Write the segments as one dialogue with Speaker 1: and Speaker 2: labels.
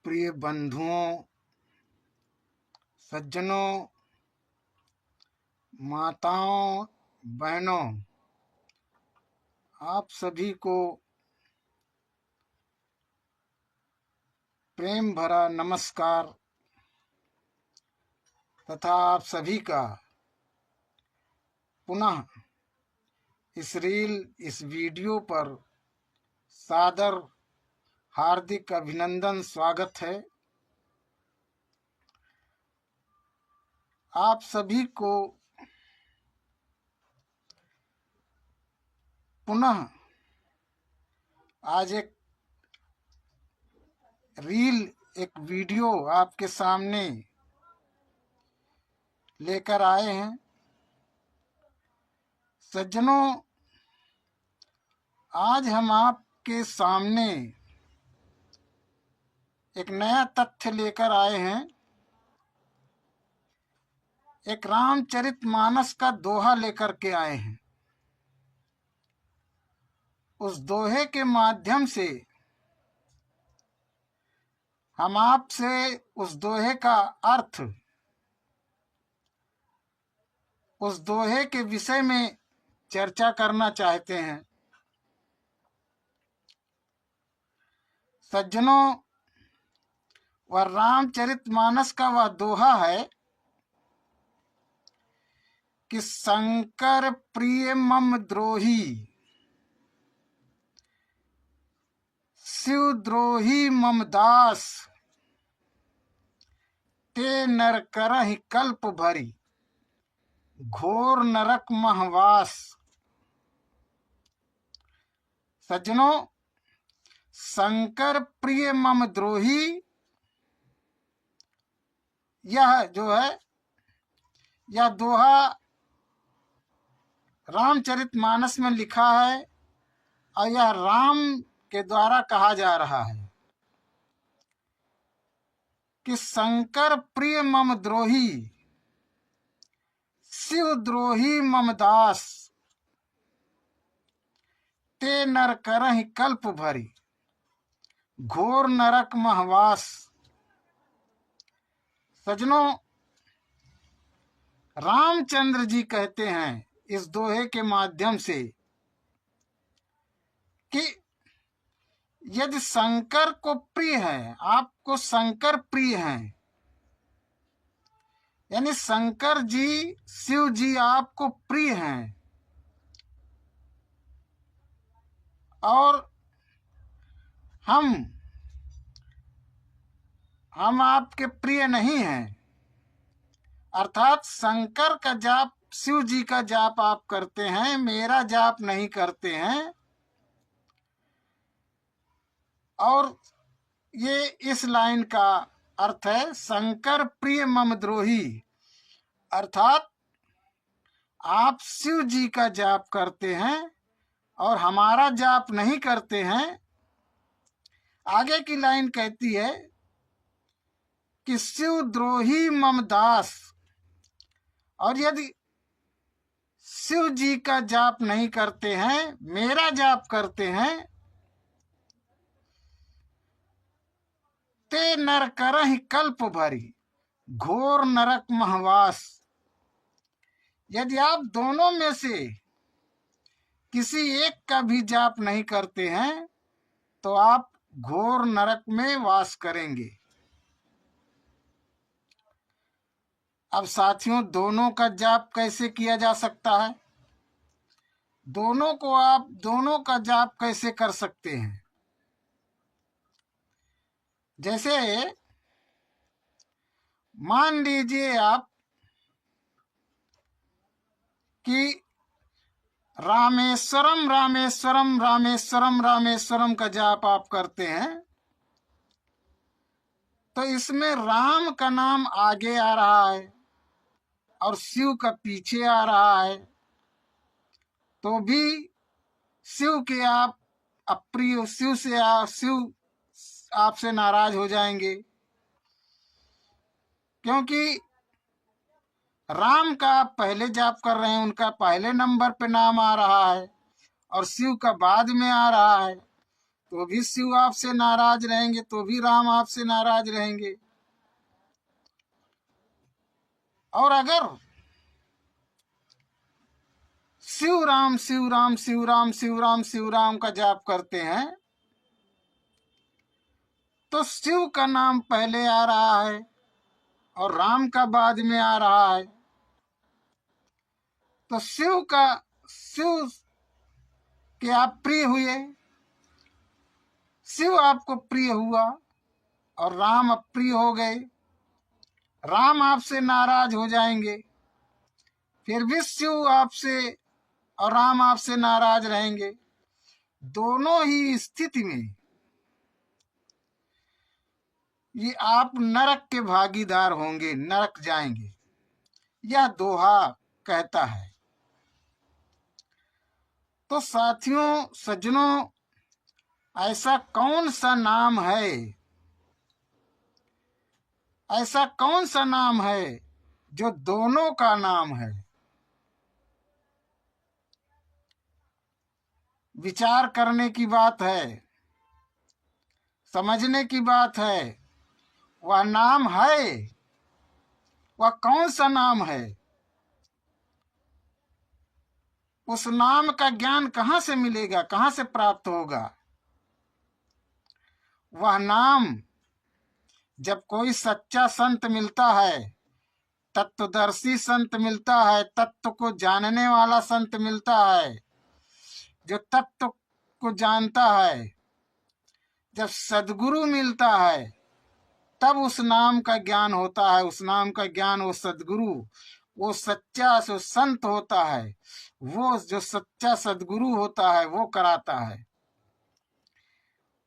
Speaker 1: प्रिय बंधुओं, सज्जनों, माताओं, बहनों, आप सभी को प्रेम भरा नमस्कार तथा आप सभी का पुनः इस वीडियो पर सादर हार्दिक अभिनंदन स्वागत है। आप सभी को पुनः आज एक वीडियो आपके सामने लेकर आए हैं। सज्जनों, आज हम आपके सामने एक नया तथ्य लेकर आए हैं। एक रामचरितमानस का दोहा लेकर के आए हैं। उस दोहे के माध्यम से हम आपसे उस दोहे का अर्थ, उस दोहे के विषय में चर्चा करना चाहते हैं। सज्जनों, वह रामचरितमानस का वह दोहा है कि शंकर प्रिय मम द्रोही, शिव द्रोही मम दास, ते नर करहि कल्प भरी, घोर नरक महवास। सज्जनों, शंकर प्रिय मम द्रोही, यह जो है यह दोहा रामचरितमानस में लिखा है और यह राम के द्वारा कहा जा रहा है कि शंकर प्रिय मम द्रोही, शिव द्रोही मम दास, ते नर करहि कल्प भरी, घोर नरक महवास। सज्जनों, रामचंद्र जी कहते हैं इस दोहे के माध्यम से कि यदि शंकर को प्रिय है, आपको शंकर प्रिय हैं, यानी शंकर जी, शिव जी आपको प्रिय हैं और हम आपके प्रिय नहीं हैं, अर्थात शंकर का जाप, शिव जी का जाप आप करते हैं, मेरा जाप नहीं करते हैं। और ये इस लाइन का अर्थ है शंकर प्रिय मम द्रोही, अर्थात आप शिव जी का जाप करते हैं और हमारा जाप नहीं करते हैं। आगे की लाइन कहती है कि शिव द्रोही मम दास, और यदि शिव जी का जाप नहीं करते हैं, मेरा जाप करते हैं, ते नर करहि कल्प भरी, घोर नरक महवास। यदि आप दोनों में से किसी एक का भी जाप नहीं करते हैं तो आप घोर नरक में वास करेंगे। अब साथियों, दोनों का जाप कैसे किया जा सकता है? दोनों का जाप कैसे कर सकते हैं? जैसे मान लीजिए आप कि रामेश्वरम रामेश्वरम रामेश्वरम रामेश्वरम का जाप आप करते हैं, तो इसमें राम का नाम आगे आ रहा है और शिव का पीछे आ रहा है, तो भी शिव के आप अप्रिय, शिव आपसे नाराज हो जाएंगे, क्योंकि राम का आप पहले जाप कर रहे हैं, उनका पहले नंबर पे नाम आ रहा है और शिव का बाद में आ रहा है, तो भी शिव आपसे नाराज रहेंगे, तो भी राम आपसे नाराज रहेंगे। और अगर शिव राम शिव राम शिव राम शिव राम शिव राम का जाप करते हैं तो शिव का नाम पहले आ रहा है और राम का बाद में आ रहा है। तो शिव के आप प्रिय हुए, शिव आपको प्रिय हुआ और राम अप्रिय हो गए। राम आपसे नाराज हो जाएंगे, फिर भी शिव आपसे और राम आपसे नाराज रहेंगे। दोनों ही स्थिति में ये आप नरक के भागीदार होंगे, नरक जाएंगे, यह दोहा कहता है। तो साथियों, सज्जनों, ऐसा कौन सा नाम है, ऐसा कौन सा नाम है जो दोनों का नाम है? विचार करने की बात है, समझने की बात है। वह नाम है, वह कौन सा नाम है? उस नाम का ज्ञान कहाँ से मिलेगा, कहाँ से प्राप्त होगा? वह नाम जब कोई सच्चा संत मिलता है, तत्वदर्शी संत मिलता है, तत्व को जानने वाला संत मिलता है, जो तत्व को जानता है, जब सद्गुरु मिलता है तब उस नाम का ज्ञान होता है। उस नाम का ज्ञान वो सद्गुरु, वो सच्चा जो संत होता है, वो जो सच्चा सद्गुरु होता है वो कराता है।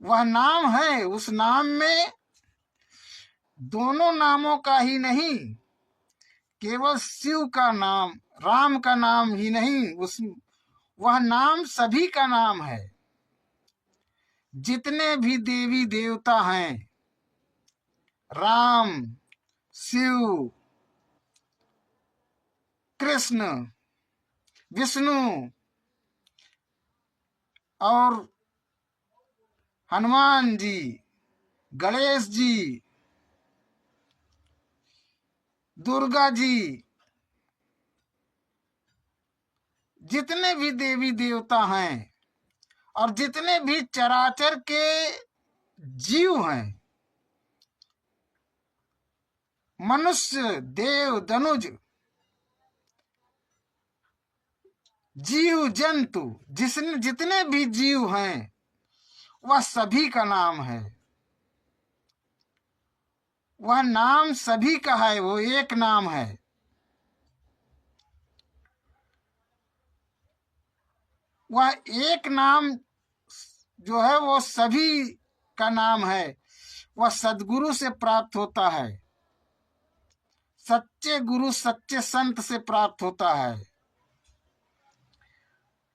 Speaker 1: वह नाम है, उस नाम में दोनों नामों का ही नहीं, केवल शिव का नाम, राम का नाम ही नहीं, उस वह नाम सभी का नाम है। जितने भी देवी देवता हैं, राम, शिव, कृष्ण, विष्णु और हनुमान जी, गणेश जी, दुर्गा जी, जितने भी देवी देवता हैं और जितने भी चराचर के जीव हैं, मनुष्य, देव, दनुज, जीव जंतु, जितने भी जीव हैं, वह सभी का नाम है। वह नाम सभी का है, वो एक नाम है। वह एक नाम जो है वो सभी का नाम है। वह सद्गुरु से प्राप्त होता है, सच्चे गुरु, सच्चे संत से प्राप्त होता है।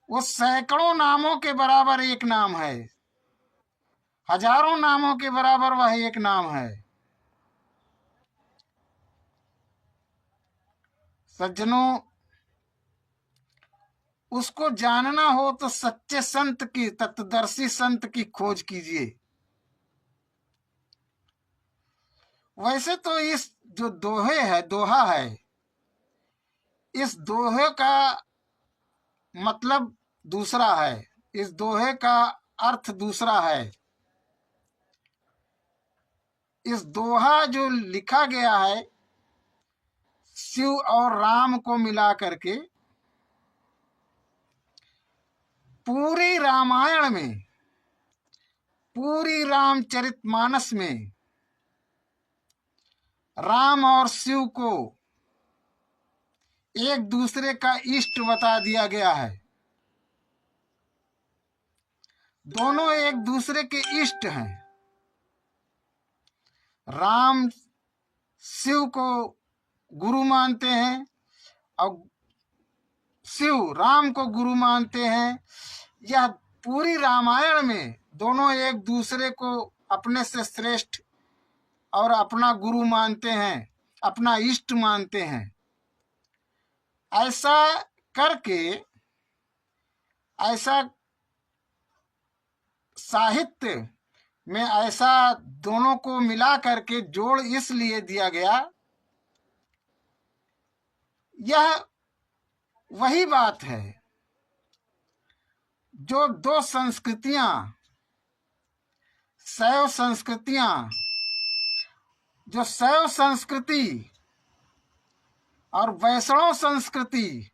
Speaker 1: वो सैकड़ों नामों के बराबर एक नाम है, हजारों नामों के बराबर वह एक नाम है। सज्जनों, उसको जानना हो तो सच्चे संत की, तत्वदर्शी संत की खोज कीजिए। वैसे तो इस जो दोहा है, इस दोहे का मतलब दूसरा है, इस दोहे का अर्थ दूसरा है। इस दोहा जो लिखा गया है शिव और राम को मिला करके, पूरी रामायण में, पूरी रामचरितमानस में राम और शिव को एक दूसरे का इष्ट बता दिया गया है। दोनों एक दूसरे के इष्ट हैं। राम शिव को गुरु मानते हैं और शिव राम को गुरु मानते हैं। यह पूरी रामायण में दोनों एक दूसरे को अपने से श्रेष्ठ और अपना गुरु मानते हैं, अपना इष्ट मानते हैं। ऐसा करके, ऐसा साहित्य में ऐसा दोनों को मिला करके जोड़ इसलिए दिया गया, यह वही बात है जो दो संस्कृतियां, शैव संस्कृतियां, जो शैव संस्कृति और वैष्णव संस्कृति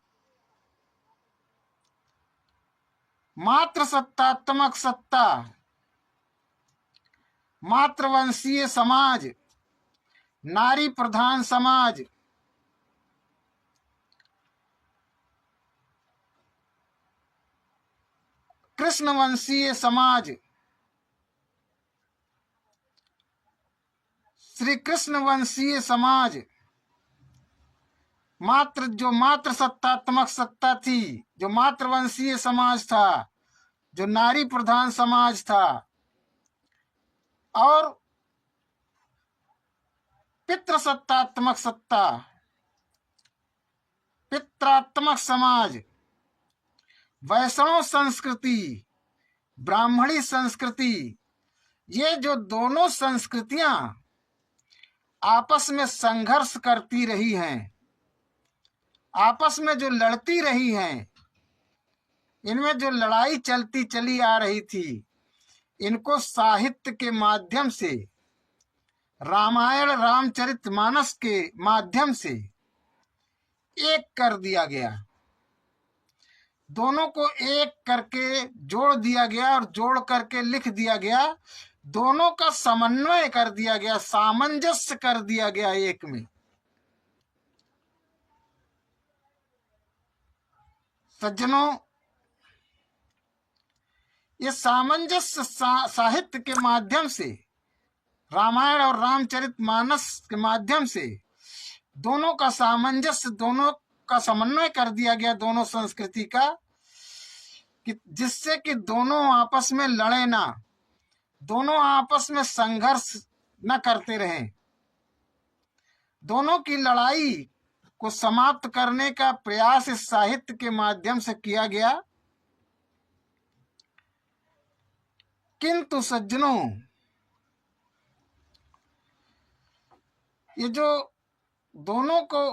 Speaker 1: मात्र सत्तात्मक सत्ता, मातृवंशीय समाज, नारी प्रधान समाज, कृष्णवंशीय समाज, श्री कृष्णवंशीय समाज, मात्र सत्तात्मक सत्ता थी, जो मातृवंशीय समाज था, जो नारी प्रधान समाज था, और पितृसत्तात्मक सत्ता, पित्रात्मक समाज, वैष्णव संस्कृति, ब्राह्मणी संस्कृति, ये जो दोनों संस्कृतियां आपस में संघर्ष करती रही हैं, आपस में जो लड़ती रही हैं, इनमें जो लड़ाई चलती चली आ रही थी, इनको साहित्य के माध्यम से, रामायण रामचरितमानस के माध्यम से एक कर दिया गया। दोनों को एक करके जोड़ दिया गया और जोड़ करके लिख दिया गया। दोनों का समन्वय कर दिया गया, सामंजस्य कर दिया गया एक में। सज्जनों, ये सामंजस्य साहित्य के माध्यम से, रामायण और रामचरितमानस के माध्यम से दोनों का सामंजस्य, दोनों का समन्वय कर दिया गया, दोनों संस्कृति का, कि जिससे कि दोनों आपस में लड़े ना, दोनों आपस में संघर्ष न करते रहें। दोनों की लड़ाई को समाप्त करने का प्रयास इस साहित्य के माध्यम से किया गया। किंतु सज्जनों, ये जो दोनों को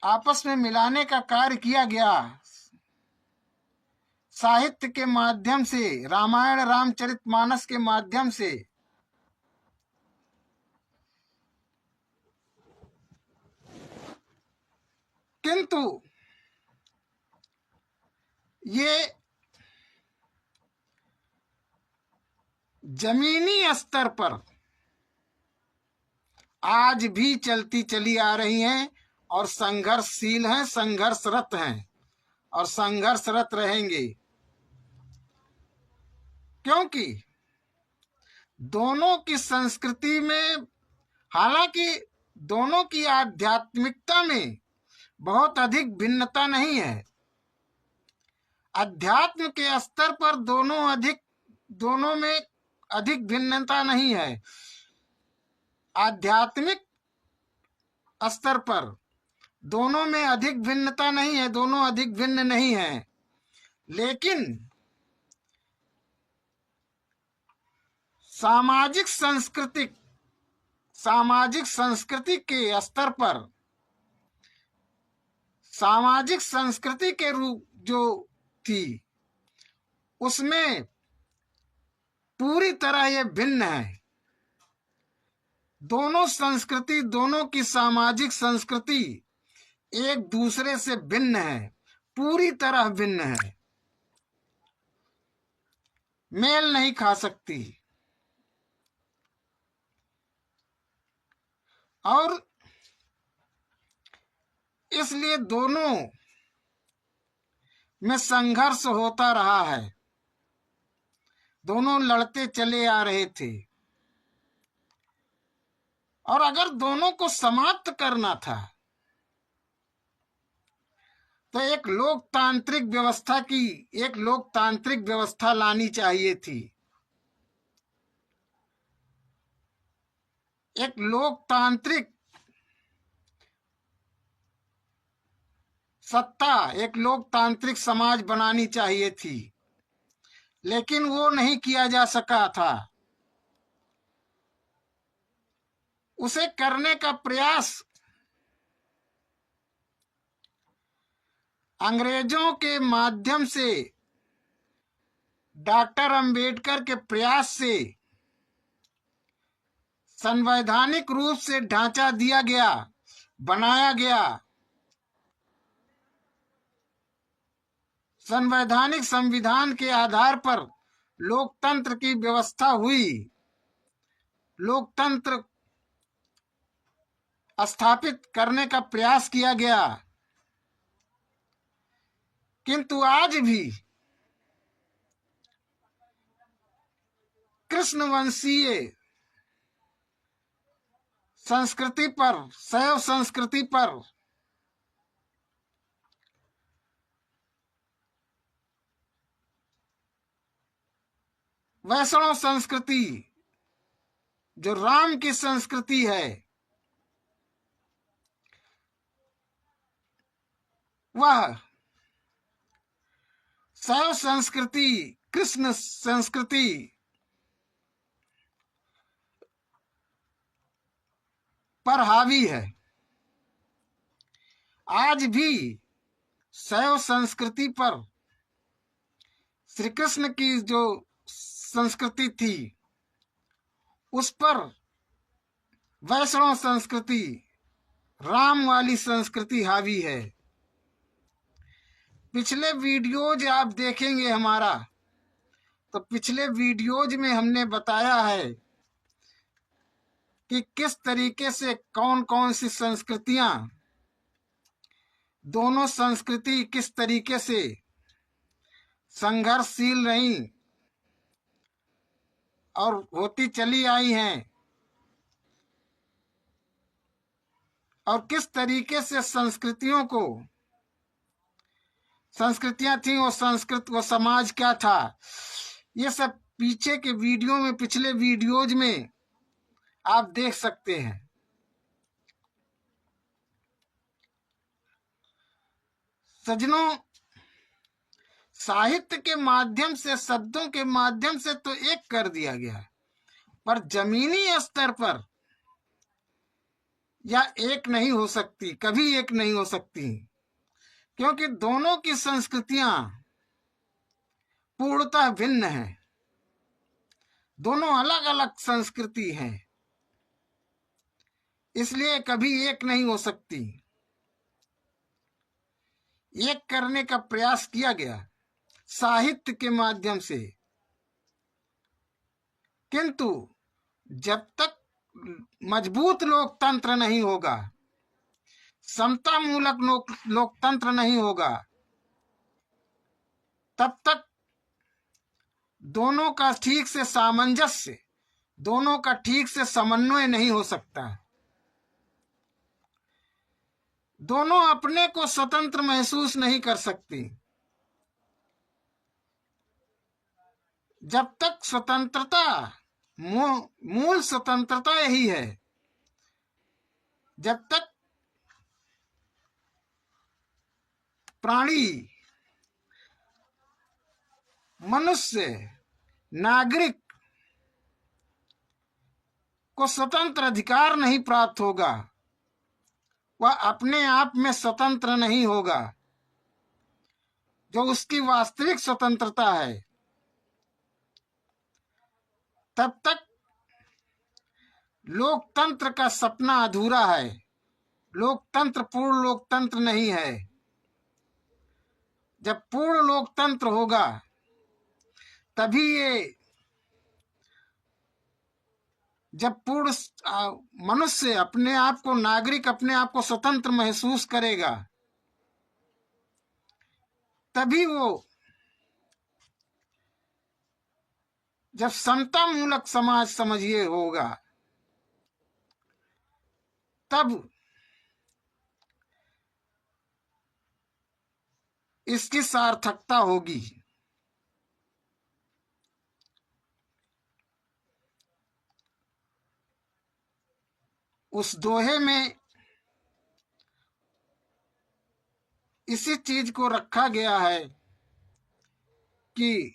Speaker 1: आपस में मिलाने का कार्य किया गया साहित्य के माध्यम से, रामायण रामचरितमानस के माध्यम से, किंतु ये जमीनी स्तर पर आज भी चलती चली आ रही हैं और संघर्षशील हैं, संघर्षरत हैं और संघर्षरत रहेंगे। क्योंकि दोनों की संस्कृति में, हालांकि दोनों की आध्यात्मिकता में बहुत अधिक भिन्नता नहीं है, अध्यात्म के स्तर पर दोनों में अधिक भिन्नता नहीं है, आध्यात्मिक स्तर पर दोनों में अधिक भिन्नता नहीं है, दोनों अधिक भिन्न नहीं है। लेकिन सामाजिक संस्कृति के स्तर पर, सामाजिक संस्कृति के रूप जो थी, उसमें पूरी तरह ये भिन्न है। दोनों संस्कृति, दोनों की सामाजिक संस्कृति एक दूसरे से भिन्न है, पूरी तरह भिन्न है, मेल नहीं खा सकती। और इसलिए दोनों में संघर्ष होता रहा है, दोनों लड़ते चले आ रहे थे। और अगर दोनों को समाप्त करना था तो एक लोकतांत्रिक व्यवस्था लानी चाहिए थी। एक लोकतांत्रिक सत्ता, एक लोकतांत्रिक समाज बनानी चाहिए थी। लेकिन वो नहीं किया जा सका था। उसे करने का प्रयास अंग्रेजों के माध्यम से, डॉक्टर अंबेडकर के प्रयास से संवैधानिक रूप से ढांचा दिया गया, बनाया गया। संवैधानिक संविधान के आधार पर लोकतंत्र की व्यवस्था हुई, लोकतंत्र स्थापित करने का प्रयास किया गया। किंतु आज भी कृष्णवंशीय संस्कृति पर, शैव संस्कृति पर वैष्णव संस्कृति, जो राम की संस्कृति है, वह शैव संस्कृति, कृष्ण संस्कृति पर हावी है। आज भी शैव संस्कृति पर श्री कृष्ण की जो संस्कृति थी, उस पर वैष्णव संस्कृति, राम वाली संस्कृति हावी है। पिछले वीडियोज आप देखेंगे हमारा, तो पिछले वीडियोज में हमने बताया है कि किस तरीके से कौन कौन सी संस्कृतियां, दोनों संस्कृति किस तरीके से संघर्षशील रही और होती चली आई हैं, और किस तरीके से संस्कृतियां थी, वो समाज क्या था। ये सब पीछे के वीडियो में, पिछले वीडियोज में आप देख सकते हैं। सज्जनों, साहित्य के माध्यम से, शब्दों के माध्यम से तो एक कर दिया गया, पर जमीनी स्तर पर या एक नहीं हो सकती, कभी एक नहीं हो सकती, क्योंकि दोनों की संस्कृतियां पूर्णतः भिन्न हैं। दोनों अलग अलग संस्कृति हैं, इसलिए कभी एक नहीं हो सकती। एक करने का प्रयास किया गया साहित्य के माध्यम से, किंतु जब तक मजबूत लोकतंत्र नहीं होगा, समता मूलक लोकतंत्र नहीं होगा, तब तक दोनों का ठीक से सामंजस्य, दोनों का ठीक से समन्वय नहीं हो सकता। दोनों अपने को स्वतंत्र महसूस नहीं कर सकती। जब तक स्वतंत्रता, मूल स्वतंत्रता यही है, जब तक प्राणी, मनुष्य, नागरिक को स्वतंत्र अधिकार नहीं प्राप्त होगा, वह अपने आप में स्वतंत्र नहीं होगा। जो उसकी वास्तविक स्वतंत्रता है, तब तक लोकतंत्र का सपना अधूरा है। लोकतंत्र पूर्ण लोकतंत्र नहीं है। जब पूर्ण लोकतंत्र होगा, तभी ये, जब पूर्ण मनुष्य अपने आप को, नागरिक अपने आप को स्वतंत्र महसूस करेगा, तभी वो, जब समता मूलक समाज समझिए होगा, तब इसकी सार्थकता होगी। उस दोहे में इसी चीज को रखा गया है कि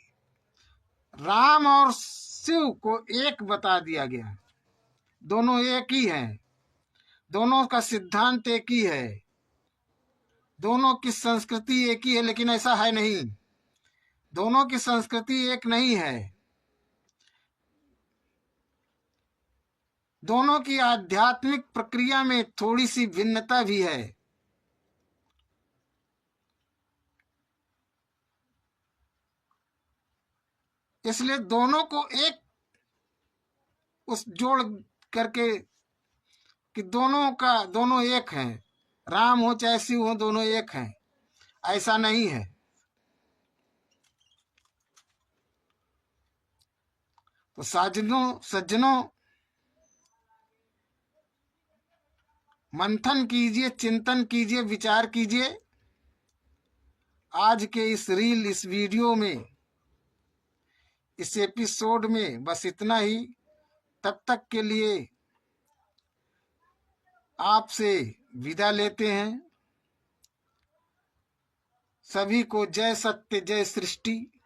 Speaker 1: राम और शिव को एक बता दिया गया, दोनों एक ही हैं, दोनों का सिद्धांत एक ही है, दोनों की संस्कृति एक ही है, लेकिन ऐसा है नहीं, दोनों की संस्कृति एक नहीं है, दोनों की आध्यात्मिक प्रक्रिया में थोड़ी सी भिन्नता भी है। इसलिए दोनों को एक उस जोड़ करके कि दोनों एक हैं, राम हो चाहे शिव हो, दोनों एक हैं, ऐसा नहीं है। तो सज्जनों मंथन कीजिए, चिंतन कीजिए, विचार कीजिए। आज के इस वीडियो में, इस एपिसोड में बस इतना ही। तब तक के लिए आपसे विदा लेते हैं। सभी को जय सत्य, जय सृष्टि।